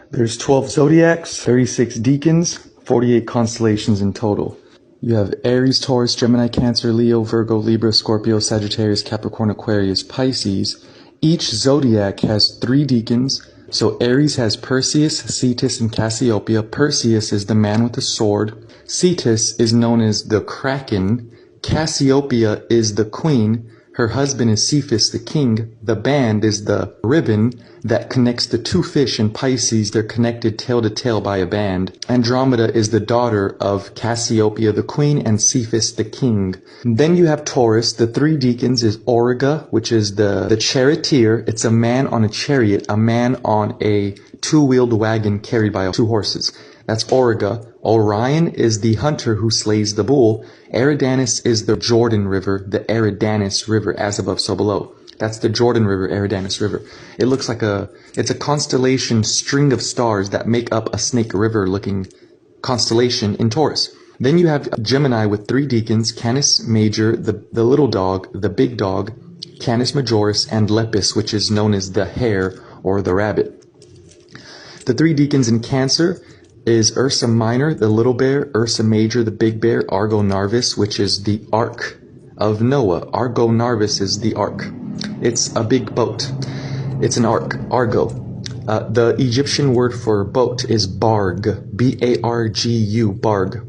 There's 12 zodiacs, 36 decans, 48 constellations in total. You have Aries, Taurus, Gemini, Cancer, Leo, Virgo, Libra, Scorpio, Sagittarius, Capricorn, Aquarius, Pisces. Each zodiac has 3 decans. So Aries has Perseus, Cetus, and Cassiopeia. Perseus is the man with the sword. Cetus is known as the Kraken. Cassiopeia is the queen. Her husband is Cepheus, the king. The band is the ribbon that connects the 2 fish in Pisces. They're connected tail to tail by a band. Andromeda is the daughter of Cassiopeia, the queen, and Cepheus, the king. Then you have Taurus. The 3 decans is Auriga, which is the charioteer. It's a man on a chariot, a man on a 2-wheeled wagon carried by 2 horses. That's Auriga. Orion is the hunter who slays the bull. Eridanus is the Jordan River, the Eridanus River, as above, so below. That's the Jordan River, Eridanus River. It looks like it's a constellation string of stars that make up a snake river looking constellation in Taurus. Then you have Gemini with 3 decans, Canis Major, the little dog, the big dog, Canis Majoris, and Lepus, which is known as the hare or the rabbit. The 3 decans in Cancer is Ursa Minor, the little bear, Ursa Major, the big bear, Argo Narvis, which is the Ark of Noah. Argo Narvis is the Ark. It's a big boat. It's an ark, Argo. The Egyptian word for boat is barg, B-A-R-G-U, barg.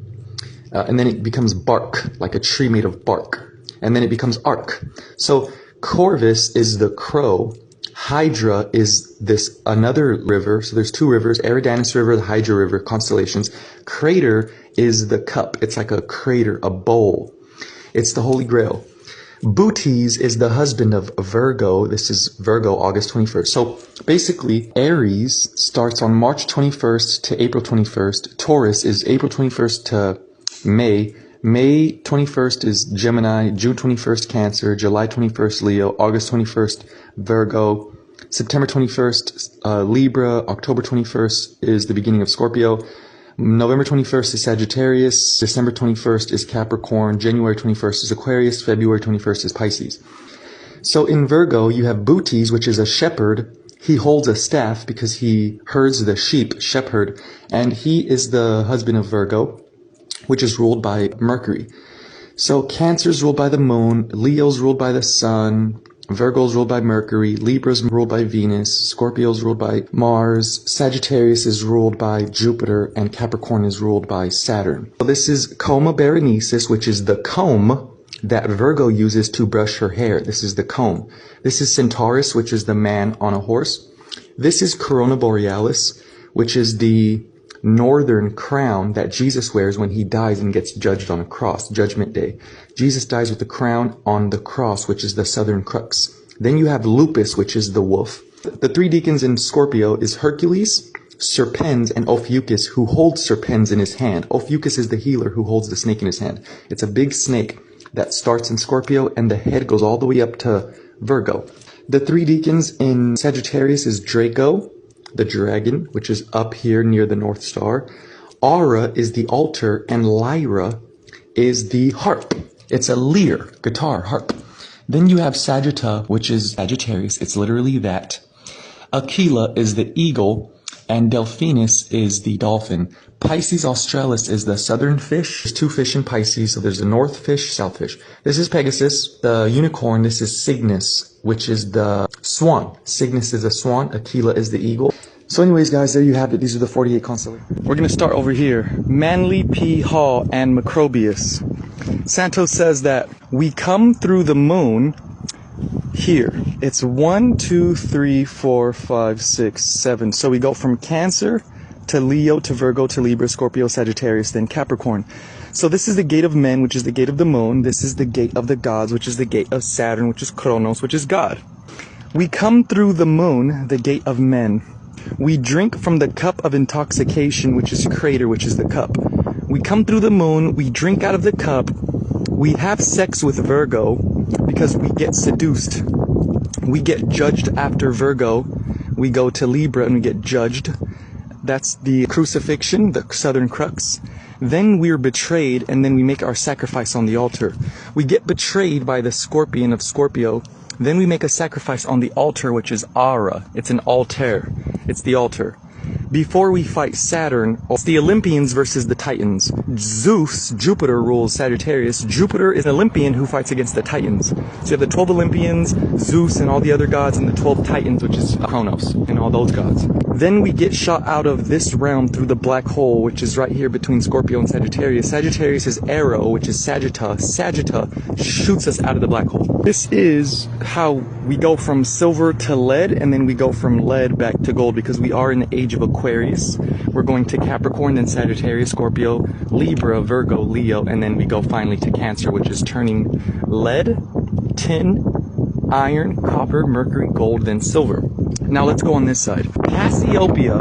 And then it becomes bark, like a tree made of bark. And then it becomes ark. So Corvus is the crow. Hydra is another river. So there's 2 rivers, Eridanus River, the Hydra River, constellations. Crater is the cup. It's like a crater, a bowl. It's the Holy Grail. Bootes is the husband of Virgo. This is Virgo, August 21st. So basically, Aries starts on March 21st to April 21st. Taurus is April 21st to May. May 21st is Gemini, June 21st Cancer, July 21st Leo, August 21st Virgo, September 21st Libra, October 21st is the beginning of Scorpio, November 21st is Sagittarius, December 21st is Capricorn, January 21st is Aquarius, February 21st is Pisces. So in Virgo you have Bootes, which is a shepherd. He holds a staff because he herds the sheep, shepherd, and he is the husband of Virgo, which is ruled by Mercury. So Cancer is ruled by the moon, Leo's ruled by the sun, Virgo's ruled by Mercury, Libra's ruled by Venus, Scorpio's ruled by Mars, Sagittarius is ruled by Jupiter, and Capricorn is ruled by Saturn. So this is Coma Berenices, which is the comb that Virgo uses to brush her hair. This is the comb. This is Centaurus, which is the man on a horse. This is Corona Borealis, which is the northern crown that Jesus wears when he dies and gets judged on a cross, Judgment Day. Jesus dies with the crown on the cross, which is the southern crux. Then you have Lupus, which is the wolf. The 3 decans in Scorpio is Hercules, Serpens, and Ophiuchus, who holds Serpens in his hand. Ophiuchus is the healer who holds the snake in his hand. It's a big snake that starts in Scorpio, and the head goes all the way up to Virgo. The 3 decans in Sagittarius is Draco, the dragon, which is up here near the North Star. Aura is the altar, and Lyra is the harp. It's a lyre, guitar, harp. Then you have Sagitta, which is Sagittarius. It's literally that. Aquila is the eagle, and Delphinus is the dolphin. Pisces Australis is the southern fish. There's 2 fish in Pisces, so there's the north fish, south fish. This is Pegasus, the unicorn. This is Cygnus, which is the swan. Cygnus is a swan, Aquila is the eagle. So anyways, guys, there you have it. These are the 48 constellations. We're going to start over here. Manly P. Hall and Macrobius. Santos says that we come through the moon here. It's 1, 2, 3, 4, 5, 6, 7. So we go from Cancer to Leo to Virgo to Libra, Scorpio, Sagittarius, then Capricorn. So this is the gate of men, which is the gate of the moon. This is the gate of the gods, which is the gate of Saturn, which is Kronos, which is God. We come through the moon, the gate of men. We drink from the cup of intoxication, which is Crater, which is the cup. We come through the moon, we drink out of the cup. We have sex with Virgo because we get seduced. We get judged after Virgo. We go to Libra and we get judged. That's the crucifixion, the southern crux. Then we're betrayed, and then we make our sacrifice on the altar. We get betrayed by the scorpion of Scorpio. Then we make a sacrifice on the altar, which is Ara. It's an altar. It's the altar. before we fight Saturn, it's the Olympians versus the Titans. Zeus, Jupiter, rules Sagittarius. Jupiter is an Olympian who fights against the Titans. So you have the 12 Olympians, Zeus and all the other gods, and the 12 Titans, which is Kronos, and all those gods. Then we get shot out of this realm through the black hole, which is right here between Scorpio and Sagittarius. Sagittarius' arrow, which is Sagitta. Sagitta shoots us out of the black hole. This is how we go from silver to lead, and then we go from lead back to gold, because we are in the age of Aquarius. We're going to Capricorn, then Sagittarius, Scorpio, Libra, Virgo, Leo, and then we go finally to Cancer, which is turning lead, tin, iron, copper, mercury, gold, then silver. Now let's go on this side. Cassiopeia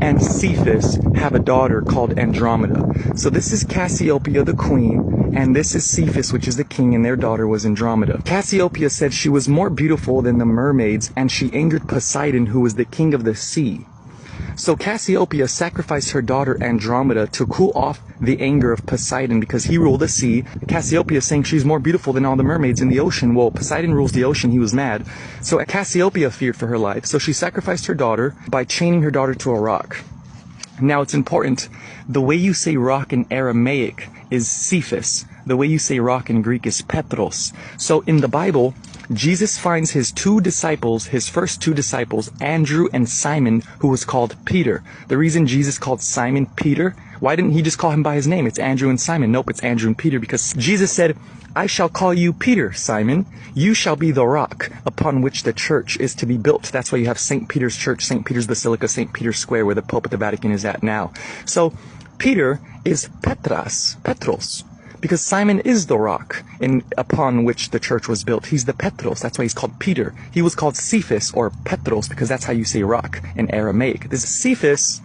and Cepheus have a daughter called Andromeda. So this is Cassiopeia, the queen, and this is Cepheus, which is the king, and their daughter was Andromeda. Cassiopeia said she was more beautiful than the mermaids, and she angered Poseidon, who was the king of the sea. So Cassiopeia sacrificed her daughter Andromeda to cool off the anger of Poseidon, because he ruled the sea. Cassiopeia is saying she's more beautiful than all the mermaids in the ocean. Well, Poseidon rules the ocean, he was mad. So Cassiopeia feared for her life, so she sacrificed her daughter by chaining her daughter to a rock. Now it's important, the way you say rock in Aramaic is Cepheus. The way you say rock in Greek is Petros. So in the Bible, Jesus finds his first two disciples, Andrew and Simon, who was called Peter. The reason Jesus called Simon Peter, why didn't he just call him by his name? It's Andrew and Simon. Nope, it's Andrew and Peter, because Jesus said, I shall call you Peter, Simon. You shall be the rock upon which the church is to be built. That's why you have St. Peter's Church, St. Peter's Basilica, St. Peter's Square, where the Pope at the Vatican is at now. So Peter is Petros. Because Simon is the rock upon which the church was built. He's the Petros. That's why he's called Peter. He was called Cephas or Petros because that's how you say rock in Aramaic. This Cephas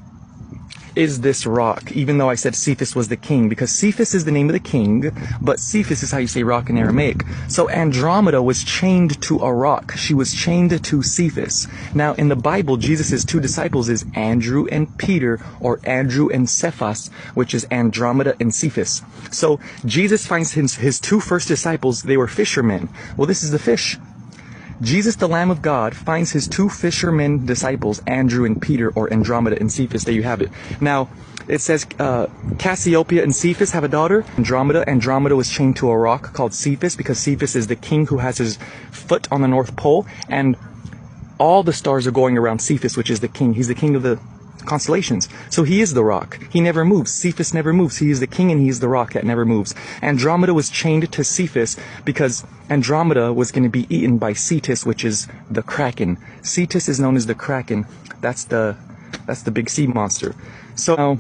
is this rock, even though I said Cepheus was the king, because Cepheus is the name of the king, but Cephas is how you say rock in Aramaic. So Andromeda was chained to a rock. She was chained to Cepheus. Now in the Bible, Jesus' two disciples is Andrew and Peter, or Andrew and Cephas, which is Andromeda and Cepheus. So Jesus finds his two first disciples, they were fishermen. Well, this is the fish. Jesus, the Lamb of God, finds his two fishermen disciples, Andrew and Peter, or Andromeda and Cepheus. There you have it. Now, it says Cassiopeia and Cepheus have a daughter, Andromeda. Andromeda was chained to a rock called Cepheus, because Cepheus is the king who has his foot on the North Pole, and all the stars are going around Cepheus, which is the king. He's the king of the constellations. So he is the rock. He never moves. Cepheus never moves. He is the king, and he is the rock that never moves. Andromeda was chained to Cepheus because Andromeda was going to be eaten by Cetus, which is the Kraken. Cetus is known as the Kraken. That's the big sea monster. So